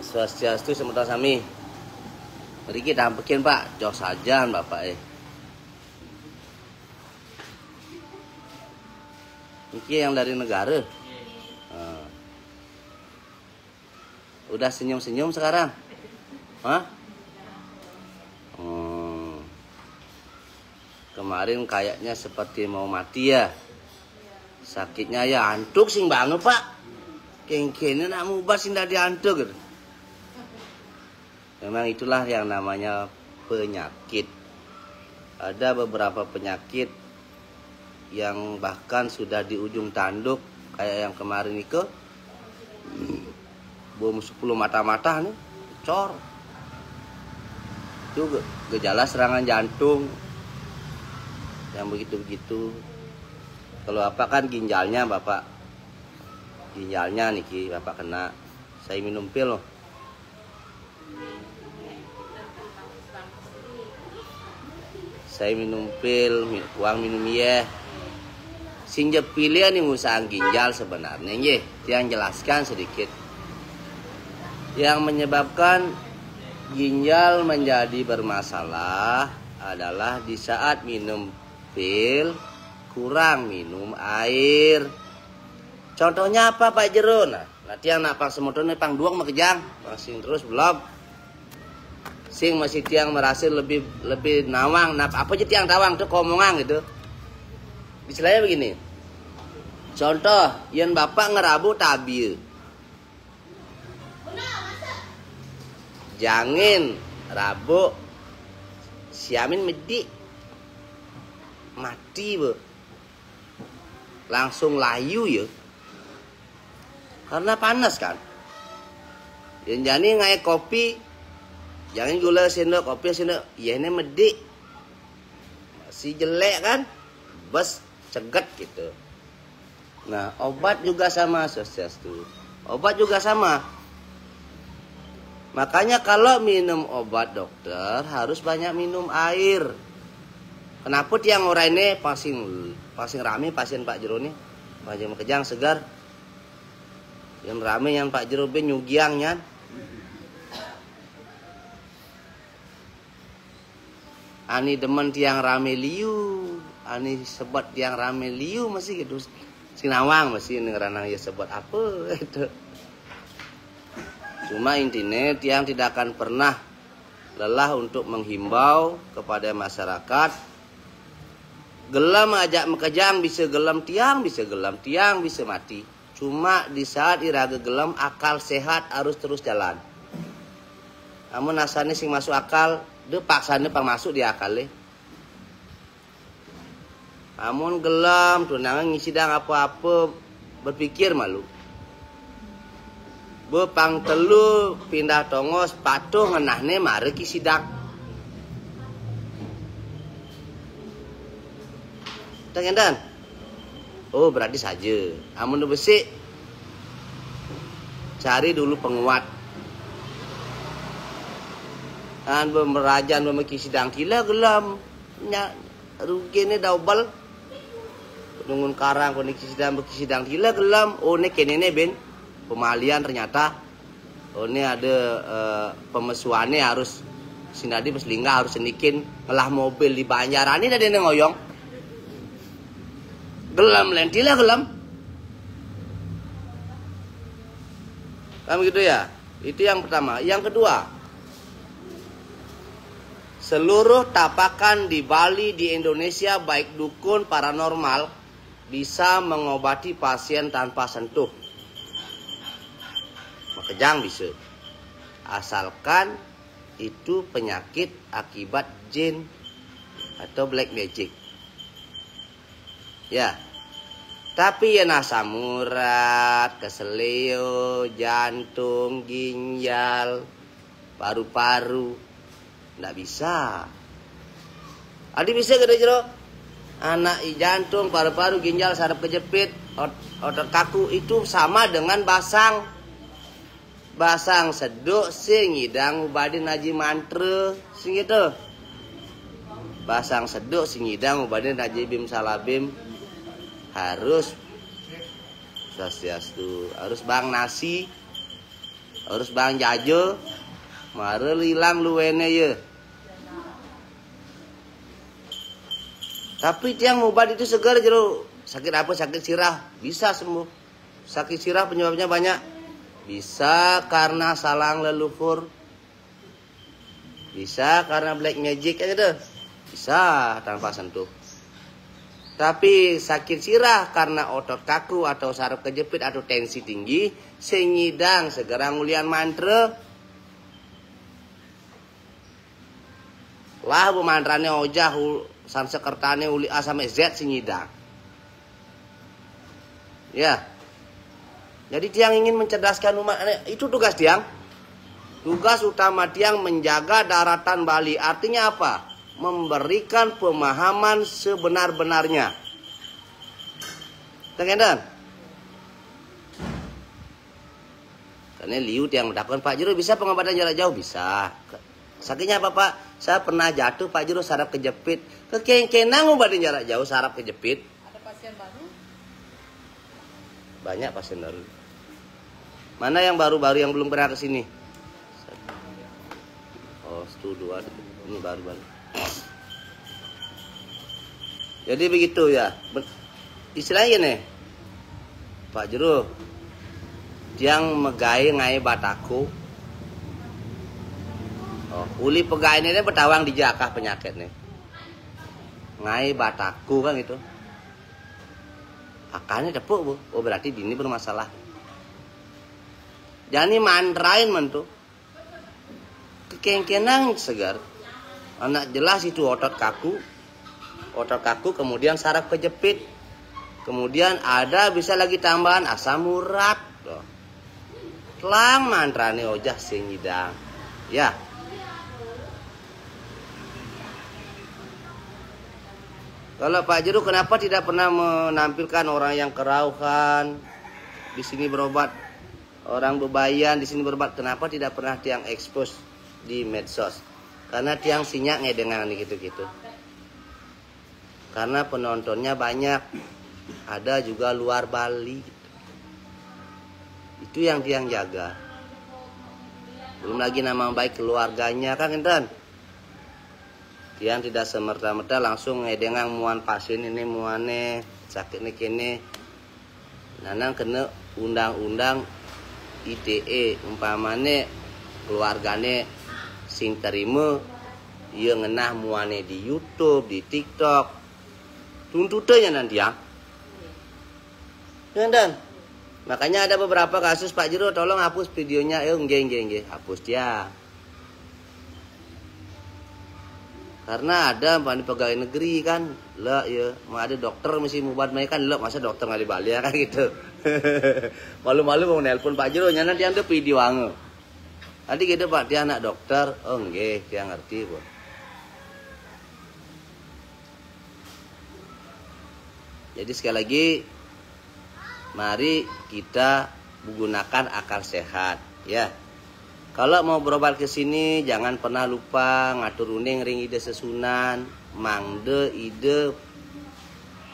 Swastiastu semeton sami. Mriki tampekin Pak, jos saja Bapak Ini yang dari negara. Udah senyum-senyum sekarang? Hah? Kemarin kayaknya seperti mau mati ya. Sakitnya ya antuk sing banget Pak. Kengkene nak mubah sing dah diantuk gitu. Memang itulah yang namanya penyakit. Ada beberapa penyakit yang bahkan sudah di ujung tanduk, kayak yang kemarin itu bom 10 mata-mata nih, cor. Itu gejala serangan jantung yang begitu-begitu. Kalau apa kan ginjalnya Bapak, ginjalnya niki Bapak kena. Saya minum pil loh. Saya minum pil, uang minum ya. Sing pilih nih usaha ginjal sebenarnya ye. Yang jelaskan sedikit. Yang menyebabkan ginjal menjadi bermasalah adalah di saat minum pil kurang minum air. Contohnya apa Pak Jero? Nah, nanti yang nak pang semotone pang duang makejang, pasing terus belum. Sing masih tiang merasa lebih nawang, apa aja tiang tawang tuh komongan gitu. Istilahnya begini. Contoh, yang Bapak ngerabu tabil. Jangan rabu siamin medi mati be. Langsung layu ya. Karena panas kan. Yang jani ngai kopi, jangan gula sendok, kopi sendok. Ya ini medi. Masih jelek kan? Bes cegat gitu. Nah, obat juga sama, Swastiastu. Obat juga sama. Makanya kalau minum obat dokter harus banyak minum air. Kenapa tiang orang ini pasing rame pasien Pak Jero nih? Pasien kejang segar. Yang rame yang Pak Jero ben nyugiangnya. Ani demen tiang rame liu, ani sebat tiang rame liu masih gitu. Sinawang masih ngeranang ya sebat apa itu. Cuma intinya tiang tidak akan pernah lelah untuk menghimbau kepada masyarakat. Gelam ajak mekejang bisa gelam tiang, bisa mati. Cuma di saat iraga gelam akal sehat harus terus jalan. Namun asane sing masuk akal, de paksane pang masuk di akal. Namun gelam tunangan ngisidang apa-apa berpikir malu. Bepang telu pindah tongos patuh ngenahne mari ki sidang. Tengendan. Oh berarti saja. Amun besi cari dulu penguat. Kan bemerajan memeki sidang kila gelam. Nya rugine double. Nungun karang kondisi sidang gila gelam. Oh ini kenene ben pemalian ternyata. Oh ini ada pemesuannya harus sinadi beslingga harus senikin ngelah mobil di Banjaran ini ada ngoyong. Gelam lentila gelam. Kan begitu ya. Itu yang pertama. Yang kedua, seluruh tapakan di Bali di Indonesia baik dukun paranormal bisa mengobati pasien tanpa sentuh. Makejang bisa. Asalkan itu penyakit akibat jin atau black magic. Ya. Tapi ya asam urat, keseleo, jantung, ginjal, paru-paru nggak bisa. Adi bisa gede Jero? Anak jantung, paru-paru, ginjal, saraf kejepit, otot kaku itu sama dengan basang seduk sing ngidang ubadin haji mantra sing gitu. Basang seduk sing ngidang ubadin haji bim salabim harus Swastiastu, harus bang nasi, harus bang jajo mare hilang luwene ye. Tapi tiang obat itu segar jero. Sakit apa? Sakit sirah bisa sembuh. Sakit sirah penyebabnya banyak. Bisa karena salang leluhur. Bisa karena black magic aja deh. Bisa tanpa sentuh. Tapi sakit sirah karena otot kaku atau saraf kejepit atau tensi tinggi, senyidang segera ngulian mantra. Lah bu mantrane ojah sansekertane uli A sampai Z senyidang. Ya. Jadi tiang ingin mencerdaskan umat, itu tugas tiang. Tugas utama tiang menjaga daratan Bali. Artinya apa? Memberikan pemahaman sebenar-benarnya. Tengen. Karena liut yang mendapatkan Pak Jero bisa pengobatan jarak jauh bisa. Sakitnya apa Pak? Saya pernah jatuh Pak Jero saraf kejepit. Kekengkenang ngobatin jarak jauh saraf kejepit. Ada pasien baru? Banyak pasien baru. Mana yang baru-baru yang belum pernah ke sini? Oh, itu 2. Ini baru-baru. Jadi begitu ya. Istilahnya nih. Pak Jero. Yang megai ngai bataku. Oh, uli pegai ini betawang di jakah penyakit nih. Ngai bataku kan gitu. Akannya tepuk bu. Oh berarti ini bermasalah. Jadi mantrain mentu. Kekengkenang segar. Anak jelas itu otot kaku. Otot kaku kemudian saraf kejepit. Kemudian ada bisa lagi tambahan asam urat. Telang mantrane ojah senyidang. Ya. Kalau Pak Jero kenapa tidak pernah menampilkan orang yang kerauhan di sini berobat, orang bebayan di sini berobat, kenapa tidak pernah tiang expose di medsos? Karena tiang sinyak ngedengan gitu-gitu. Karena penontonnya banyak, ada juga luar Bali. Itu yang tiang jaga. Belum lagi nama baik keluarganya kan enten. Tiang tidak semerta-merta langsung ngedengang muan pasien ini muane sakit nih kene. Nanang kena undang-undang ITE umpamane keluargane sing terima ieu ngenah muane di YouTube, di TikTok. Tuntutannya nanti ya. Dan makanya ada beberapa kasus Pak Jero tolong hapus videonya. Nggih, hapus dia. Karena ada pegawai negeri kan, lah ya, mau ada dokter mesti mubat mereka kan, lah masa dokter nggak dibalik kan gitu. Malu-malu mau nelpon Pak Jero, nyana dia ada video ange. Tadi gitu Pak, dia anak dokter, oh nggih, dia ngerti bu. Jadi sekali lagi, mari kita menggunakan akal sehat, ya. Kalau mau berobat ke sini jangan pernah lupa ngatur uning ring ide sesunan, mangde ide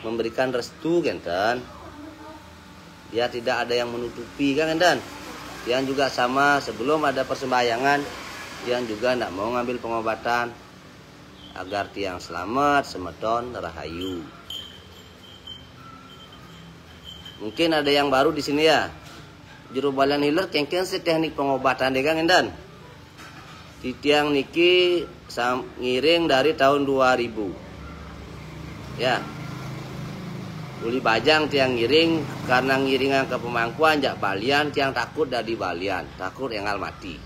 memberikan restu genten. Dia tidak ada yang menutupi kan genten. Yang juga sama sebelum ada persembahyangan, yang juga tidak mau ngambil pengobatan agar tiang selamat, semeton, rahayu. Mungkin ada yang baru di sini ya. Jero balian hiler kengken teknik pengobatan deh kan endan. Di tiang niki ngiring dari tahun 2000. Ya. Uli bajang tiang ngiring karena ngiringan ke pemangkuan jak balian tiang takut dari balian, takut yang mati.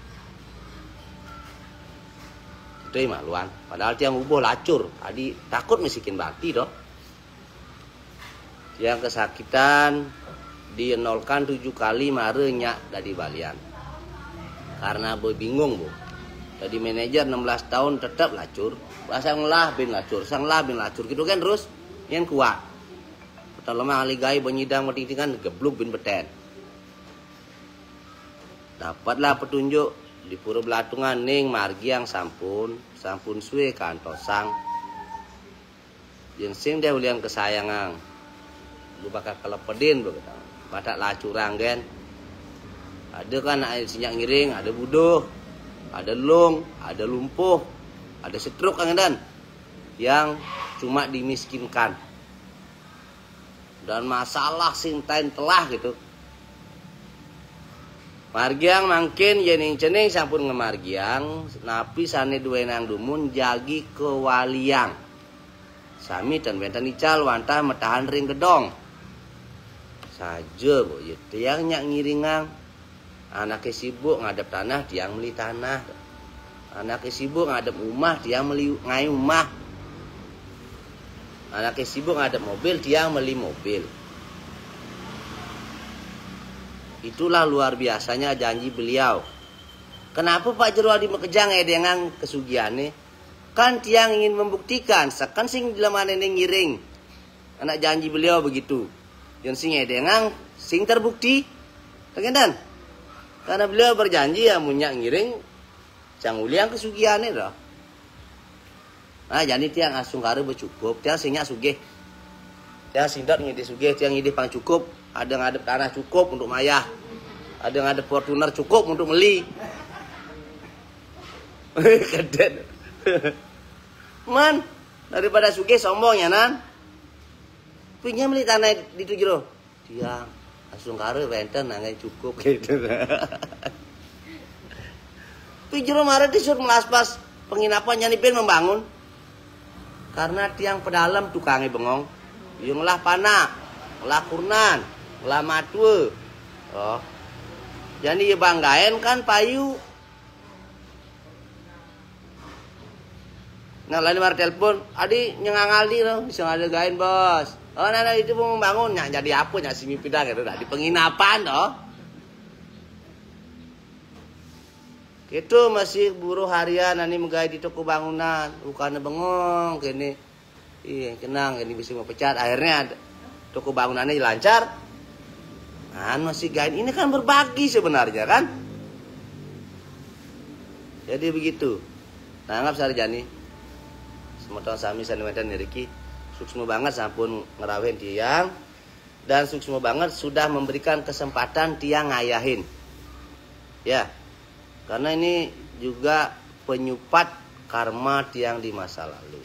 Itu maluan. Padahal tiang ubuh lacur, adi takut misikin mati doh. Tiang kesakitan dienolkan 7 kali marenya dari balian karena bingung bu. Jadi manajer 16 tahun tetap lacur, sang bin lacur gitu kan terus yang kuat. Pertama kali gai benyidang metingtingan gebluk bin beten. Dapatlah petunjuk di Pura Belatungan ning margi yang sampun suwe kantosang. Yang sing dia ulian kesayangan. Lu bakal kelepedin begitu. Batak lacurang gen. Ada kan sinyak ngiring, ada buduh, ada lung, ada lumpuh, ada stroke kan dan yang cuma dimiskinkan. Dan masalah sintain telah gitu. Margiang mangkin jening cening sampun ngemargiang napi sane duwenang dumun jagi kewaliang. Sami dan benten ical wantah metahan ring gedong. Saja bu, tiang nyak ngiringang. Anaknya sibuk ngadep tanah, tiang beli tanah. Anaknya sibuk ngadep rumah, tiang beli ngai rumah. Anaknya sibuk ngadep mobil, tiang beli mobil. Itulah luar biasanya janji beliau. Kenapa Pak Jero Adi Mekejang dengan kesugiannya? Kan tiang ingin membuktikan, sekan sing dalam aneh ngiring. Anak janji beliau begitu. Yang sing dengan sing terbukti. Tengen. Karena beliau berjanji ya munyak ngiring cang uliang kesugiannya dah. Nah jadi tiang asung kare bercukup, tiang singnya sugih. Tiang sindot ngidi sugih, tiang ngidi pang cukup. Ada ngadep tanah cukup untuk mayah. Ada ngadep Fortuner cukup untuk beli. Keden. Man, daripada sugih sombongnya nan. Punya beli tanah di itu jero. Tiang asung kare benten nangai cukup gitu. Tapi jero marah disuruh melaspas penginapan nyanipin membangun. Karena tiang pedalam tukangnya bengong. Yung lah panah, lah kurnan, lah matwe. Oh. Jadi ya banggain kan payu. Nah lain mar telepon, adi nyengangal di loh, bisa ada gain bos. Oh nah itu mau membangun, nyak jadi apa nyak simi pindah gitu, di penginapan toh. Itu masih buruh harian, nani megay di toko bangunan, bukannya bengong, gini. Iya kenang, ini bisa mau pecat. Akhirnya toko bangunannya lancar. Masih gain, ini kan berbagi sebenarnya kan. Jadi begitu. Nah anggap sarjani. Semoga sami sanwetan niriki suksma banget sampun ngerawain tiang dan suksma banget sudah memberikan kesempatan tiang ngayahin. Ya. Karena ini juga penyupat karma tiang di masa lalu.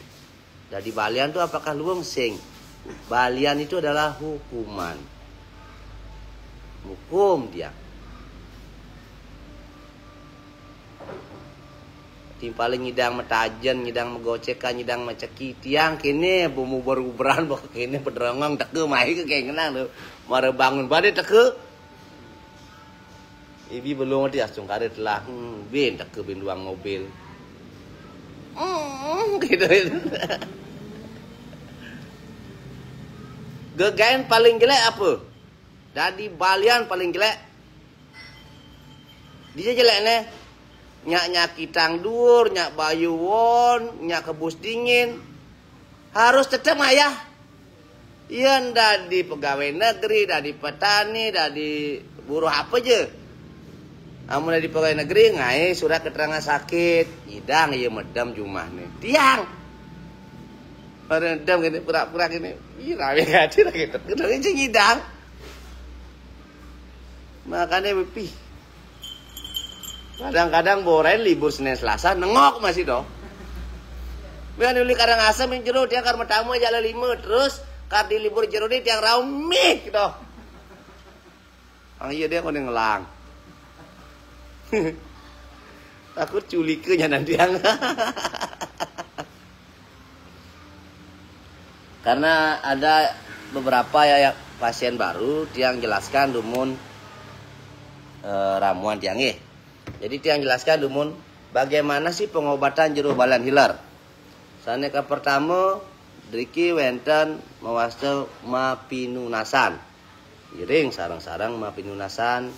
Jadi balian itu apakah luwung sing? Balian itu adalah hukuman. Hukum dia. Timpaling nyidang metajen, nyidang megocekan, nyidang meceki tiang kini bumu beruberan bok kini pederongang teke mai ke kayak kenang tuh. Mare bangun badai teke. Ibi belum dia asung kare telah bin teke bin duang mobil. Gitu. Gegain paling jelek apa? Jadi balian paling jelek. Dia jelek nih. Nyak kitang dur, nyak bayu won, nyak kebus dingin. Harus tetap ayah. Iya dari pegawai negeri, dari petani, dari buruh apa aja. Amun dari pegawai negeri ngai surat keterangan sakit. Idang iya medam jumah nih. Tiang. Medam gini pura-pura gini. Iya rawe gadi lah gitu. Kedua idang. Makanya bepi. Kadang-kadang borain libur Senin Selasa nengok masih doh. Biar dulu kadang asam yang jero dia karena tamu jalan 5 terus kadi libur jero dia tiang raumik doh. Iya dia kau ngelang. Takut culiknya nanti yang. Karena ada beberapa ya pasien baru tiang jelaskan dumun ramuan tiang Jadi tiang jelaskan dumun bagaimana sih pengobatan jero balan hilar. Saneka pertama driki wenten mawasta mapinunasan. Iring sarang-sarang mapinunasan.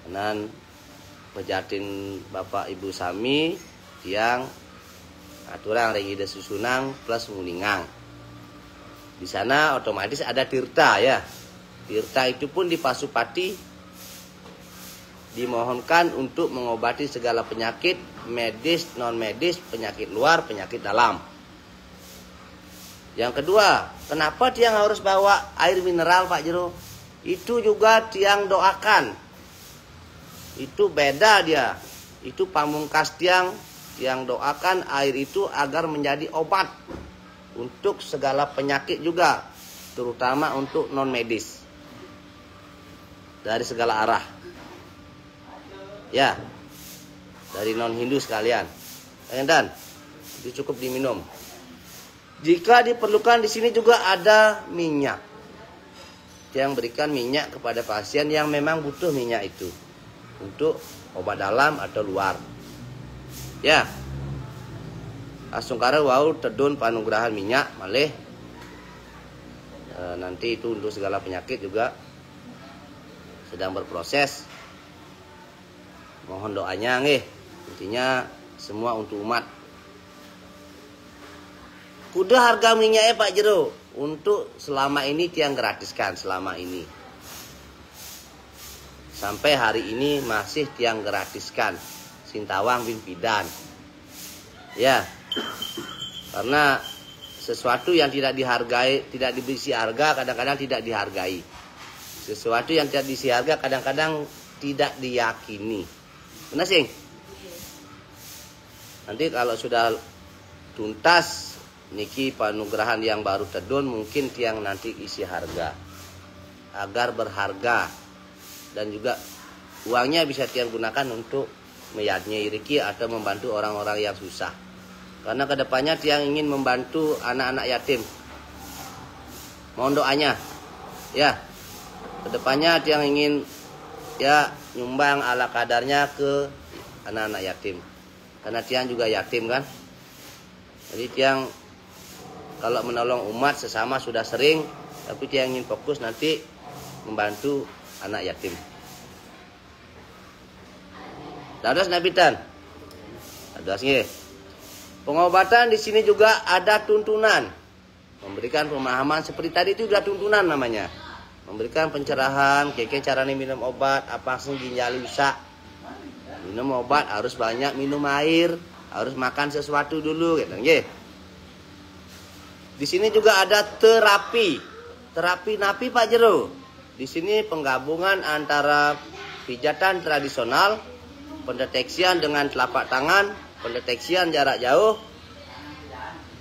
Kenan pejatin Bapak Ibu sami tiang aturan regida susunang plus nguningang. Di sana otomatis ada tirta ya. Tirta itu pun di Pasupati dimohonkan untuk mengobati segala penyakit medis, non medis, penyakit luar, penyakit dalam. Yang kedua, kenapa tiang harus bawa air mineral Pak Jero? Itu juga tiang doakan Itu beda dia. Itu pamungkas tiang yang doakan air itu agar menjadi obat untuk segala penyakit juga, terutama untuk non medis dari segala arah. Ya, dari non Hindu sekalian. Dan itu cukup diminum. Jika diperlukan di sini juga ada minyak. Yang berikan minyak kepada pasien yang memang butuh minyak itu untuk obat dalam atau luar. Ya. Asungkara wau tedun panugrahan minyak malih. Nanti itu untuk segala penyakit juga sedang berproses. Mohon doanya nggih. Intinya semua untuk umat. Kuda harga minyaknya Pak Jero untuk selama ini tiang gratiskan selama ini. Sampai hari ini masih tiang gratiskan Sintawang bin Pidan. Ya. Karena sesuatu yang tidak dihargai, tidak diberi harga, kadang-kadang tidak dihargai. Sesuatu yang tidak diberi harga kadang-kadang tidak diyakini. Benar sih? Nanti kalau sudah tuntas niki panugrahan yang baru tedun, mungkin tiang nanti isi harga agar berharga dan juga uangnya bisa tiang gunakan untuk meyadnya iriki atau membantu orang-orang yang susah. Karena kedepannya tiang ingin membantu anak-anak yatim. Mohon doanya, ya. Kedepannya tiang ingin ya nyumbang ala kadarnya ke anak-anak yatim. Karena tiang juga yatim kan. Jadi tiang kalau menolong umat sesama sudah sering, tapi tiang ingin fokus nanti membantu anak yatim. Dados nabitan. Dados nggih. Pengobatan di sini juga ada tuntunan. Memberikan pemahaman seperti tadi itu sudah tuntunan namanya. Memberikan pencerahan, kayak caranya minum obat, apa sing ginjal rusak. Minum obat harus banyak minum air, harus makan sesuatu dulu gitu nggih. Di sini juga ada terapi. Terapi napi Pak Jero. Di sini penggabungan antara pijatan tradisional, pendeteksian dengan telapak tangan, pendeteksian jarak jauh,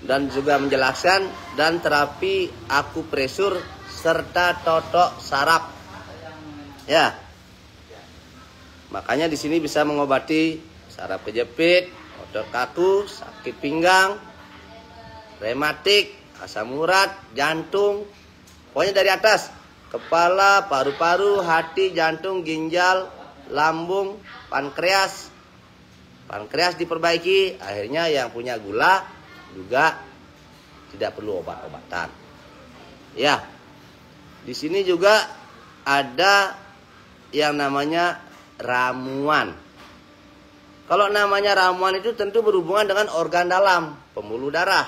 dan juga menjelaskan, dan terapi akupresur serta totok saraf. Ya. Makanya di sini bisa mengobati saraf kejepit, otot kaku, sakit pinggang, rematik, asam urat, jantung, pokoknya dari atas, kepala, paru-paru, hati, jantung, ginjal, lambung, pankreas. Pankreas diperbaiki, akhirnya yang punya gula juga tidak perlu obat-obatan. Ya. Di sini juga ada yang namanya ramuan. Kalau namanya ramuan itu tentu berhubungan dengan organ dalam, pembuluh darah,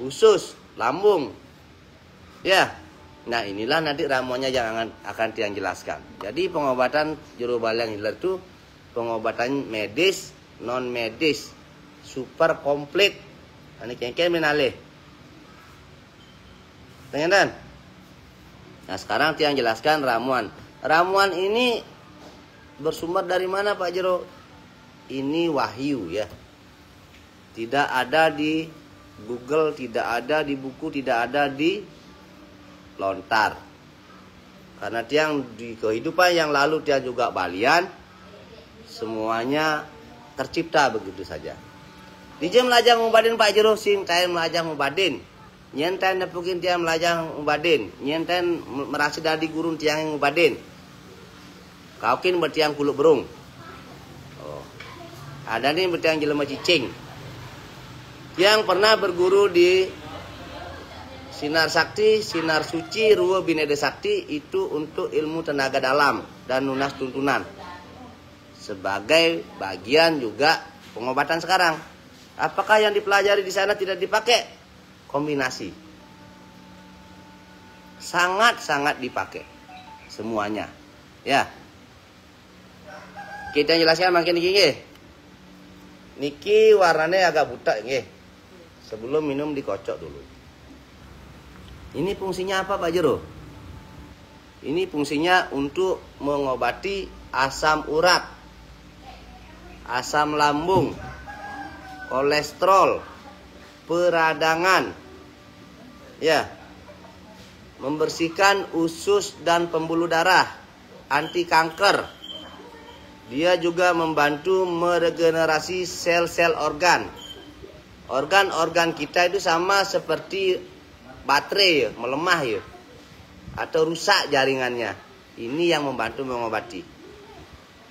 usus, lambung. Ya. Nah, inilah nanti ramuannya yang akan tiang jelaskan. Jadi pengobatan jero balang hiler itu pengobatan medis, non medis, super komplit. Ini kengken menalih. Tengen. Nah, sekarang tiang jelaskan ramuan. Ramuan ini bersumber dari mana Pak Jero? Ini wahyu ya. Tidak ada di Google, tidak ada di buku, tidak ada di lontar. Karena tiang di kehidupan yang lalu tiang juga balian, semuanya tercipta begitu saja. Dijam melajang mubadin Pak Jero, sim time melajang mubadin. Nyenten nepukin tiang melajang mubadin, nyenten merasa dari gurun tiang yang mubadin. Kaukin bertiang kuluk berung. Oh. Ada nih bertiang jelema cicing. Yang pernah berguru di Sinar Sakti, Sinar Suci, Ruwa Binede Sakti itu untuk ilmu tenaga dalam dan lunas tuntunan. Sebagai bagian juga pengobatan sekarang. Apakah yang dipelajari di sana tidak dipakai? Kombinasi. Sangat-sangat dipakai. Semuanya. Ya. Kita jelaskan makin niki. Niki warnanya agak buta nggih. Sebelum minum dikocok dulu. Ini fungsinya apa Pak Jero? Ini fungsinya untuk mengobati asam urat. asam lambung, kolesterol, peradangan. Ya. Membersihkan usus dan pembuluh darah, anti kanker. Dia juga membantu meregenerasi sel-sel organ. Organ-organ kita itu sama seperti baterai, melemah ya, atau rusak jaringannya. Ini yang membantu mengobati.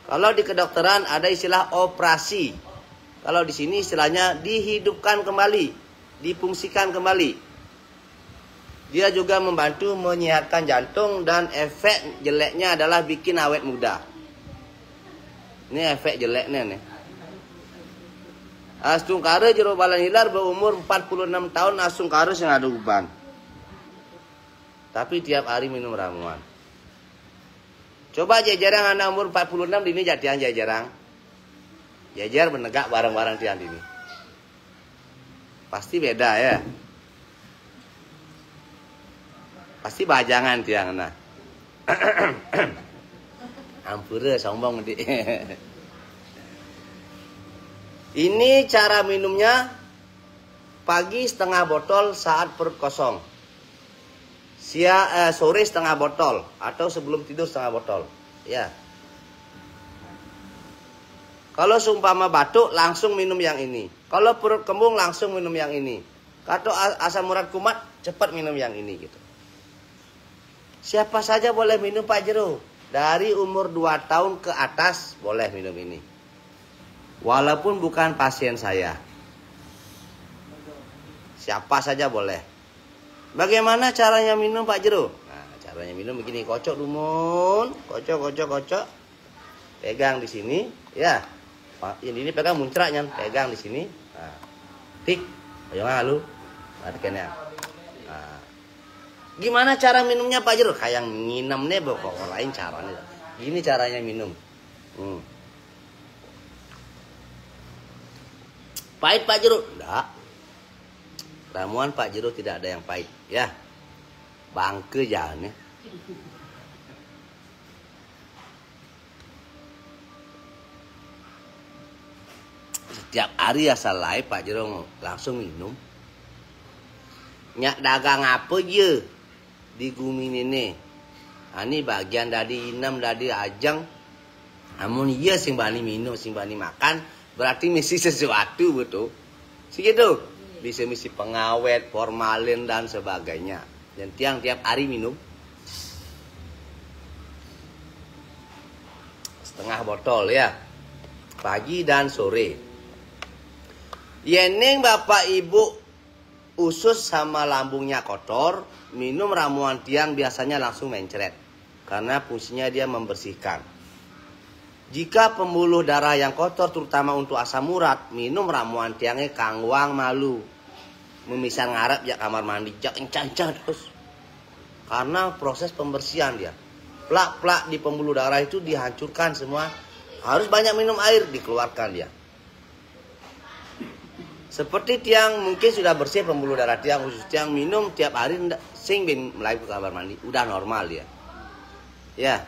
Kalau di kedokteran ada istilah operasi. Kalau di sini istilahnya dihidupkan kembali, difungsikan kembali. Dia juga membantu menyehatkan jantung dan efek jeleknya adalah bikin awet muda. Ini efek jeleknya nih. Astungkara jero balan hilar berumur 46 tahun astungkara yang ada uban. Tapi tiap hari minum ramuan. Coba jajarang anak umur 46 dini jadian jajarang. Jajar menegak barang-barang tiang dini. Pasti beda ya. Pasti bajangan tiang nah. Ampura sombong nanti. Ini cara minumnya. Pagi setengah botol saat perut kosong. Sore setengah botol atau sebelum tidur setengah botol. Ya. Kalau seumpama batuk langsung minum yang ini. Kalau perut kembung langsung minum yang ini. Kalau asam urat kumat cepat minum yang ini gitu. Siapa saja boleh minum Pak Jero. Dari umur 2 tahun ke atas boleh minum ini. Walaupun bukan pasien saya. Siapa saja boleh. Bagaimana caranya minum Pak Jero? Nah, caranya minum begini. Kocok dumun. Kocok. Pegang di sini. Ya. Ini pegang muncraknya. Pegang di sini. Nah. Tik. Jangan lu. Matikannya. Gimana cara minumnya Pak Jero? Kayak nginam nih pokok lain caranya. Gini caranya minum. Pahit Pak Jero? Enggak. Ramuan Pak Jero tidak ada yang pahit, ya. Bangke jalannya. Setiap hari asal lain Pak Jero langsung minum. Nyak dagang apa je di bumi ini. Ini bagian dari inam dari ajang. Namun iya sing bani minum, sing bani makan, berarti misi sesuatu betul. Segitu. Bisa misi pengawet, formalin dan sebagainya. Dan tiap hari minum. Setengah botol ya. Pagi dan sore. Yeneng Bapak Ibu usus sama lambungnya kotor, minum ramuan tiang biasanya langsung mencret. Karena fungsinya dia membersihkan. Jika pembuluh darah yang kotor terutama untuk asam urat, minum ramuan tiangnya kangwang malu. Memisah ngarep ya kamar mandi, jak kencang terus. Karena proses pembersihan dia. Plak-plak di pembuluh darah itu dihancurkan semua. Harus banyak minum air, dikeluarkan dia. Seperti tiang mungkin sudah bersih pembuluh darah tiang, khusus tiang minum tiap hari sing bin mulai ke kamar mandi, udah normal dia. Ya.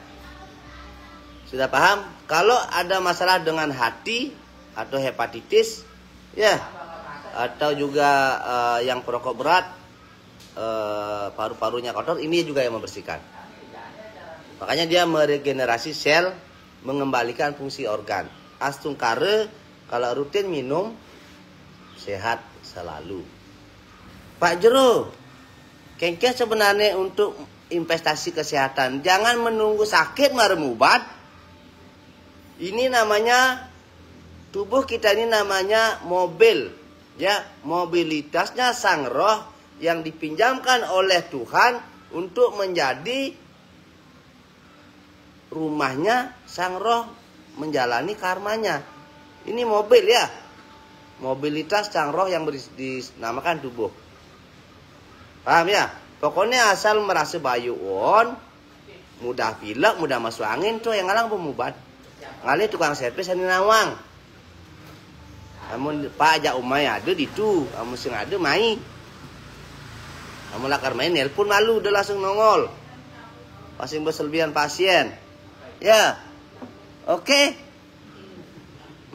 Sudah paham? Kalau ada masalah dengan hati atau hepatitis, ya, atau juga yang perokok berat, paru-parunya kotor, ini juga yang membersihkan. Makanya dia meregenerasi sel, mengembalikan fungsi organ. Astungkara kalau rutin minum sehat selalu. Pak Jero, kengkeh sebenarnya untuk investasi kesehatan. Jangan menunggu sakit marem obat. Ini namanya tubuh kita ini namanya mobil, ya, mobilitasnya sang roh yang dipinjamkan oleh Tuhan untuk menjadi rumahnya sang roh menjalani karmanya. Ini mobil ya. Mobilitas sang roh yang dinamakan tubuh. Paham ya? Pokoknya asal merasa bayuon, mudah pilek, mudah masuk angin, tuh yang ngalang pemubat. Ngalih tukang servis ini nawang. Namun Pak ajak umay ada di tu, kamu sing ada mai. Kamu lakar main nelpon malu udah langsung nongol. Pasien berlebihan pasien. Ya. Oke.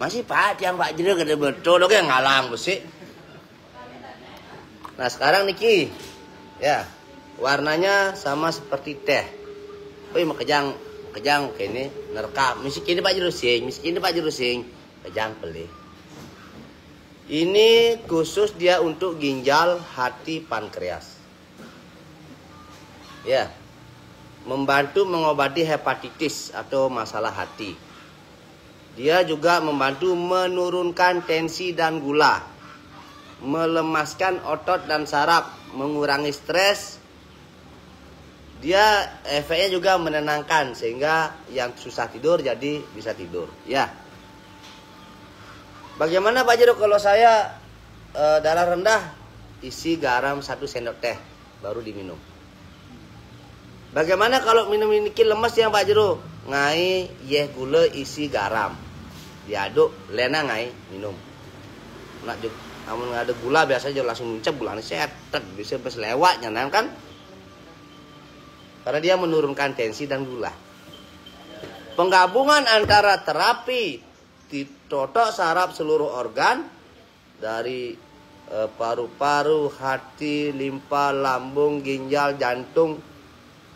Masih Pak tiang Pak Jero gede betul oke ngalang besi. Nah sekarang niki ya warnanya sama seperti teh. Woi makejang kene nerekam. Misi kini Pak Jero sing, misi kini Pak Jero sing. Kejang pelih. Ini khusus dia untuk ginjal, hati, pankreas. Ya. Membantu mengobati hepatitis atau masalah hati. Dia juga membantu menurunkan tensi dan gula, melemaskan otot dan saraf, mengurangi stres. Dia efeknya juga menenangkan sehingga yang susah tidur jadi bisa tidur. Ya. Bagaimana Pak Jero kalau saya darah rendah isi garam 1 sendok teh baru diminum. Bagaimana kalau minum ini lemes yang Pak Jero? Ngai yeh gula isi garam. Diaduk lena ngai minum. Nak juk amun ada gula biasanya langsung muncul gulanya setet bisa pas lewat nyanan kan? Karena dia menurunkan tensi dan gula. Penggabungan antara terapi ditotok saraf seluruh organ dari paru-paru, hati, limpa, lambung, ginjal, jantung,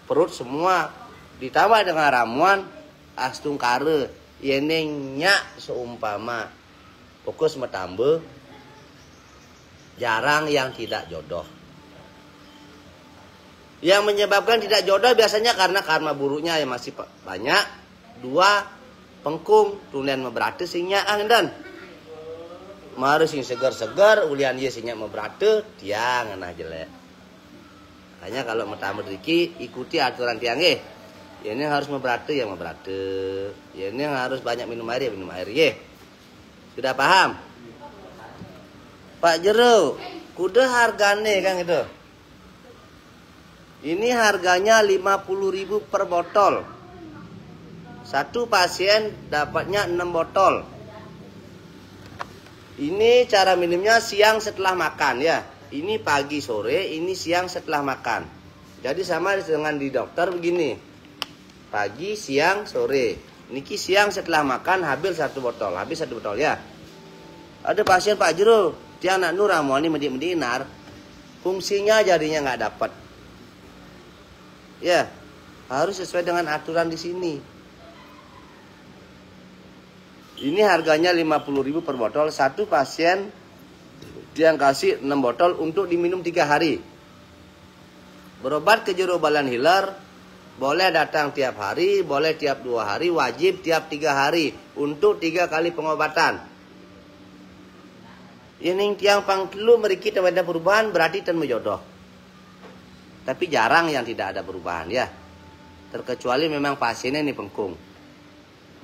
perut semua ditambah dengan ramuan astung kare yeneng nyak seumpama fokus metambe jarang yang tidak jodoh. Yang menyebabkan tidak jodoh biasanya karena karma buruknya yang masih banyak. 2, pengkung tulian meberate singnya dan maru sing segar-segar ulian ye singnya meberate tiang ngana jelek. Makanya kalau metambe diki ikuti aturan tiang ye. Ini harus meberate ya meberate. Ini harus banyak minum air ya minum air ye. Sudah paham? Pak Jero, kuda hargane kan gitu. Ini harganya 50.000 per botol. Satu pasien dapatnya 6 botol. Ini cara minumnya siang setelah makan ya. Ini pagi sore, ini siang setelah makan. Jadi sama dengan di dokter begini. Pagi, siang, sore. Niki siang setelah makan habis 1 botol. Habis 1 botol ya. Ada pasien Pak Jero, dia anak nur ramuan ini mendinar. Fungsinya jadinya nggak dapat. Ya, harus sesuai dengan aturan di sini. Ini harganya 50.000 per botol. Satu pasien dia kasih 6 botol untuk diminum 3 hari. Berobat ke jero balan hiler, boleh datang tiap hari, boleh tiap 2 hari, wajib tiap 3 hari untuk 3 kali pengobatan. Ini tiang pangkelu meriki ada perubahan berarti ten menjodoh. Tapi jarang yang tidak ada perubahan ya. Terkecuali memang pasiennya ini pengkung.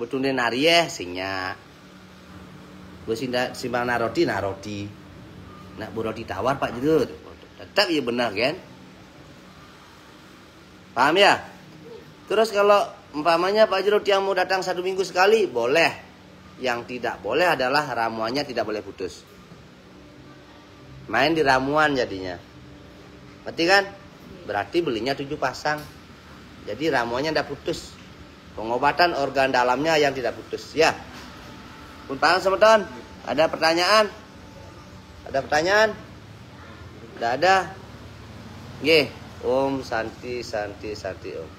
Betulnya narieh singnya. Simbang naroti. Nak buroti tawar Pak Jero. Tetap ya benar kan? Paham ya? Terus kalau umpamanya Pak Jero tiang mau datang 1 minggu sekali, boleh. Yang tidak boleh adalah ramuannya tidak boleh putus. Main di ramuan jadinya. Ngerti kan? Berarti belinya 7 pasang. Jadi ramuannya tidak putus. Pengobatan organ dalamnya yang tidak putus. Ya. Pun paham teman-teman? Ada pertanyaan? Ada pertanyaan? Tidak ada? Nggih. Om Santi Om.